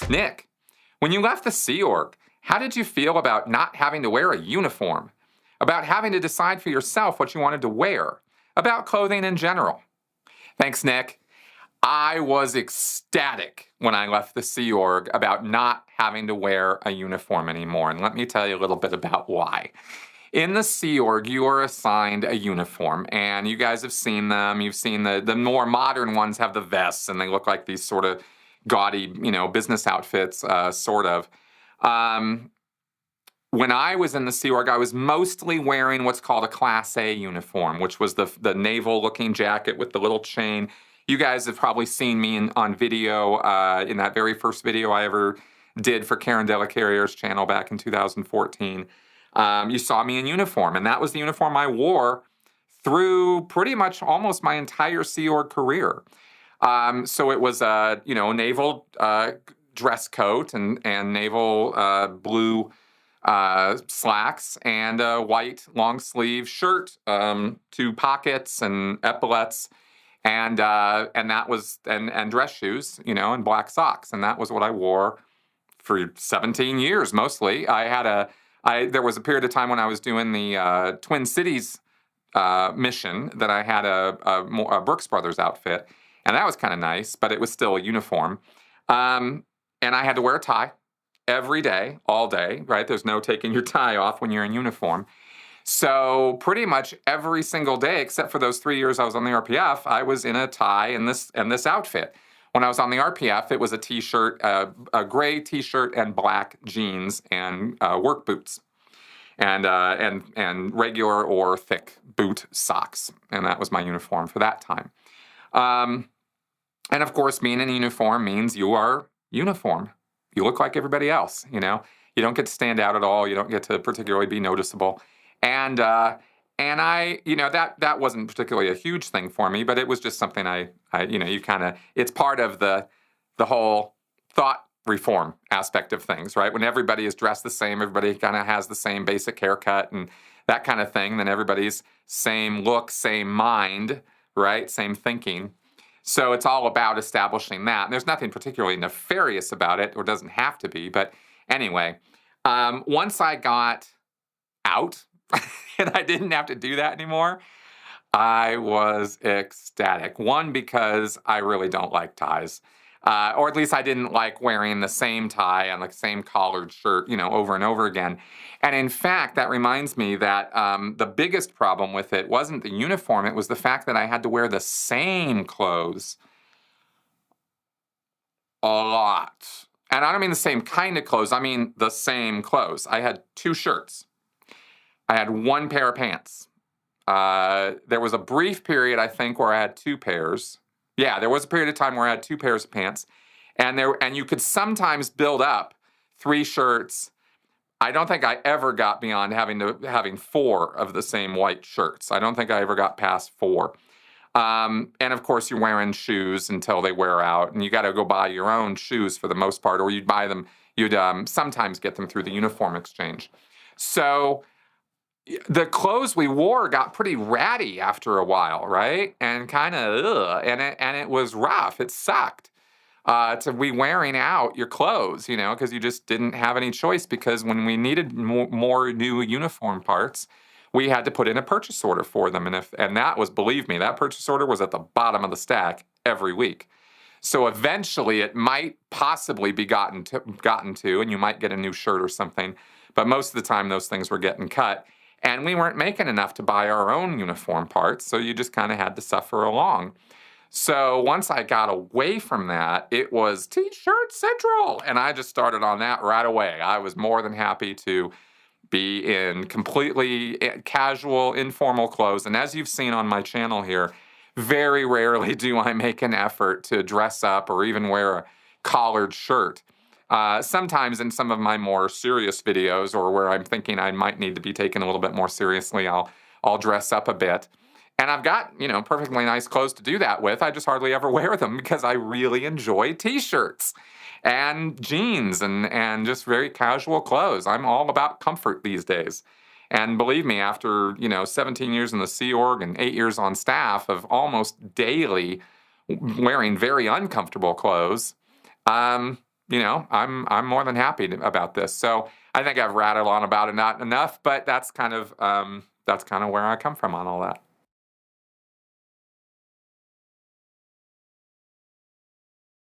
Nick, when you left the Sea Org, how did you feel about not having to wear a uniform? About having to decide for yourself what you wanted to wear? About clothing in general? Thanks, Nick. I was ecstatic when I left the Sea Org about not having to wear a uniform anymore. And let me tell you a little bit about why. In the Sea Org, you are assigned a uniform, and you guys have seen them. You've seen the more modern ones have the vests, and they look like these sort of gaudy, business outfits, sort of. When I was in the Sea Org, I was mostly wearing what's called a Class A uniform, which was the naval-looking jacket with the little chain. You guys have probably seen me on video in that very first video I ever did for Karen Delacarrier's channel back in 2014. You saw me in uniform, and that was the uniform I wore through pretty much almost my entire Sea Org career. So it was a naval dress coat and naval blue slacks and a white long sleeve shirt, 2 pockets and epaulets, and that was and dress shoes, and black socks, and that was what I wore for 17 years mostly. There was a period of time when I was doing the Twin Cities mission that I had a Brooks Brothers outfit, and that was kind of nice, but it was still a uniform. And I had to wear a tie every day, all day, right? There's no taking your tie off when you're in uniform. So pretty much every single day, except for those 3 years I was on the RPF, I was in a tie and this outfit. When I was on the RPF, it was a t-shirt, a gray t-shirt and black jeans and work boots, and regular or thick boot socks, and that was my uniform for that time. And of course, being in a uniform means you are uniform. You look like everybody else. You don't get to stand out at all. You don't get to particularly be noticeable. And I, that wasn't particularly a huge thing for me, but it was just something it's part of the whole thought reform aspect of things, right? When everybody is dressed the same, everybody kind of has the same basic haircut and that kind of thing, then everybody's same look, same mind, right? Same thinking. So it's all about establishing that. And there's nothing particularly nefarious about it, or doesn't have to be. But anyway, once I got out, and I didn't have to do that anymore, I was ecstatic. One, because I really don't like ties. Or at least I didn't like wearing the same tie and the same collared shirt, over and over again. And in fact, that reminds me that the biggest problem with it wasn't the uniform. It was the fact that I had to wear the same clothes a lot. And I don't mean the same kind of clothes. I mean the same clothes. I had 2 shirts. I had 1 pair of pants. There was a brief period, I think, where I had 2 pairs. Yeah, there was a period of time where I had 2 pairs of pants. And you could sometimes build up 3 shirts. I don't think I ever got beyond having 4 of the same white shirts. I don't think I ever got past 4. And of course, you're wearing shoes until they wear out. And you got to go buy your own shoes for the most part, or you'd sometimes get them through the uniform exchange. So the clothes we wore got pretty ratty after a while, right? And kind of, and it was rough. It sucked to be wearing out your clothes, because you just didn't have any choice. Because when we needed more new uniform parts, we had to put in a purchase order for them, and that was, believe me, that purchase order was at the bottom of the stack every week. So eventually, it might possibly be gotten to, and you might get a new shirt or something. But most of the time, those things were getting cut. And we weren't making enough to buy our own uniform parts, so you just kind of had to suffer along. So once I got away from that, it was T-shirt Central, and I just started on that right away. I was more than happy to be in completely casual, informal clothes. And as you've seen on my channel here, very rarely do I make an effort to dress up or even wear a collared shirt. Sometimes in some of my more serious videos, or where I'm thinking I might need to be taken a little bit more seriously, I'll dress up a bit. And I've got, perfectly nice clothes to do that with. I just hardly ever wear them because I really enjoy T-shirts and jeans and just very casual clothes. I'm all about comfort these days. And believe me, after, 17 years in the Sea Org and 8 years on staff of almost daily wearing very uncomfortable clothes, I'm more than happy about this. So I think I've rattled on about it not enough, but that's kind of where I come from on all that.